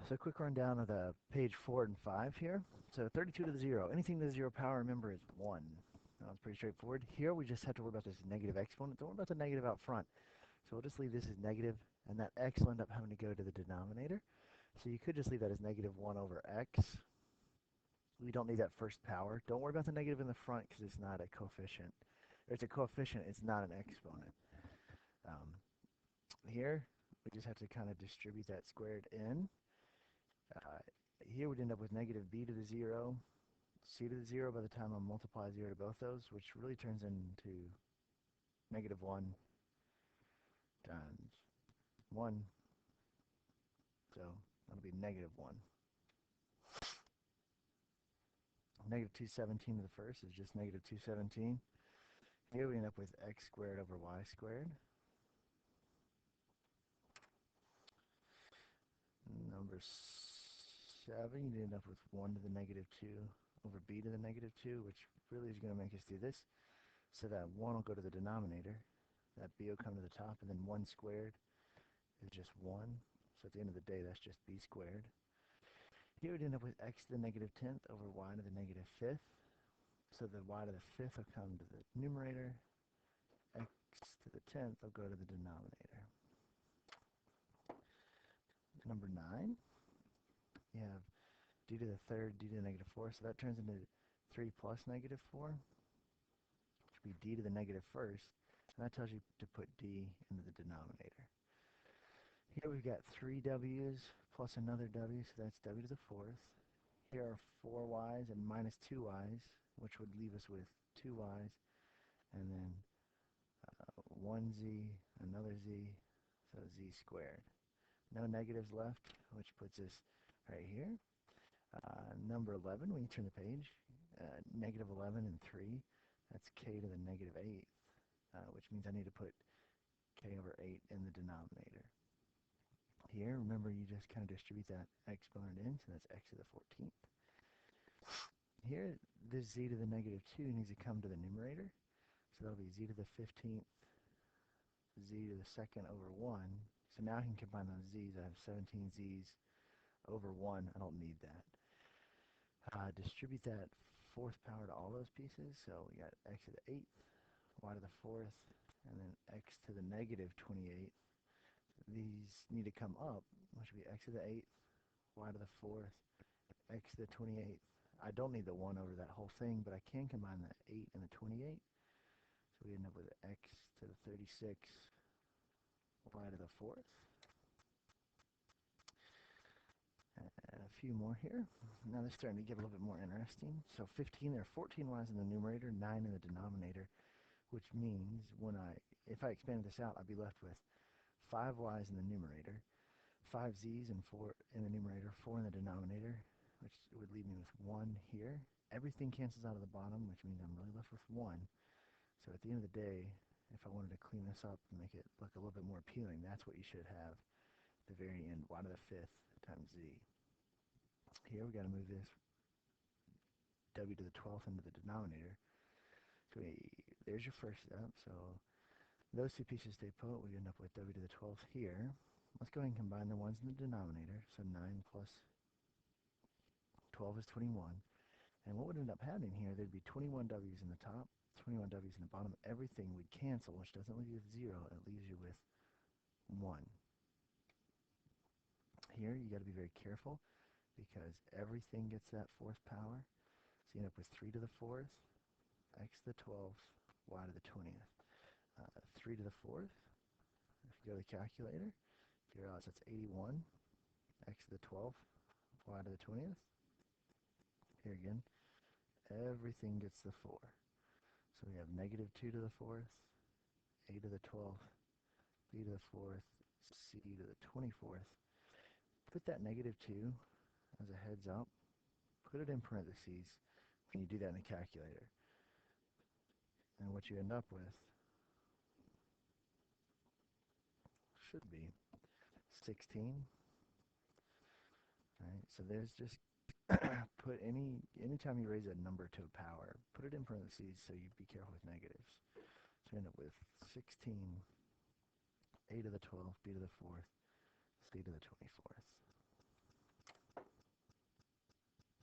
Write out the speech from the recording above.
So quick rundown of the page 4 and 5 here. So 32 to the 0. Anything to the 0 power, remember, is 1. It's pretty straightforward. Here we just have to worry about this negative exponent. Don't worry about the negative out front. So we'll just leave this as negative, and that x will end up having to go to the denominator. So you could just leave that as negative 1 over x. We don't need that first power. Don't worry about the negative in the front because it's not a coefficient. Or it's a coefficient, it's not an exponent. Here, we just have to kind of distribute that squared in. Here we'd end up with negative b to the 0, c to the 0 by the time I multiply 0 to both those, which really turns into negative 1 times 1. So that'll be negative 1. Negative 217 to the first is just negative 217. Here we end up with x squared over y squared. Number 7, you end up with 1 to the negative 2 over b to the negative 2, which really is going to make us do this. So that 1 will go to the denominator. That b will come to the top, and then 1 squared is just 1. So at the end of the day, that's just b squared. Here we'd end up with x to the negative 10th over y to the negative 5th. So the y to the 5th will come to the numerator. X to the 10th will go to the denominator. Number 9, you have d to the 3rd, d to the negative 4. So that turns into 3 plus negative 4, which would be d to the negative 1st. And that tells you to put d into the denominator. Here we've got 3 w's plus another w, so that's w to the 4th. Here are 4 y's and minus 2 y's, which would leave us with 2 y's, and then 1z, another z, so z squared. No negatives left, which puts us right here. Number 11, when you turn the page, negative 11 and 3, that's k to the negative 8th, which means I need to put k over 8 in the denominator. Here, remember, you just kind of distribute that exponent in, so that's x to the 14th. Here, this z to the negative 2 needs to come to the numerator, so that'll be z to the 15th, z to the 2nd over 1. So now I can combine those z's. I have 17 z's over 1. I don't need that. Distribute that 4th power to all those pieces. So we got x to the 8th, y to the 4th, and then x to the negative 28th. These need to come up, which would be x to the 8th, y to the 4th, x to the 28th. I don't need the 1 over that whole thing, but I can combine the 8 and the 28. So we end up with x to the 36, y to the 4th. And a few more here. Now this is starting to get a little bit more interesting. So 15, there are 14 y's in the numerator, 9 in the denominator, which means if I expand this out, I'd be left with 5 y's in the numerator, 5 z's and 4 in the numerator, 4 in the denominator, which would leave me with 1 here. Everything cancels out of the bottom, which means I'm really left with 1. So at the end of the day, if I wanted to clean this up and make it look a little bit more appealing, that's what you should have at the very end, y to the 5th times z. Here we got to move this w to the 12th into the denominator. So there's your first step. So those two pieces stay put. We end up with w to the 12th here. Let's go ahead and combine the ones in the denominator. So 9 plus 12 is 21. And what would end up happening here, there'd be 21 w's in the top, 21 w's in the bottom. Everything would cancel, which doesn't leave you with 0. It leaves you with 1. Here, you got to be very careful, because everything gets that 4th power. So you end up with 3 to the 4th, x to the 12th, y to the 20th. 3 to the 4th, if you go to the calculator, if you realize that's 81, x to the 12th, y to the 20th. Here again, everything gets the 4. So we have negative 2 to the 4th, a to the 12th, b to the 4th, c to the 24th. Put that negative 2 as a heads up. Put it in parentheses when you do that in the calculator. And what you end up with should be 16. Right, so there's just put anytime you raise a number to a power, put it in parentheses so you be careful with negatives. So you end up with 16, a to the 12th, b to the 4th, c to the 24th.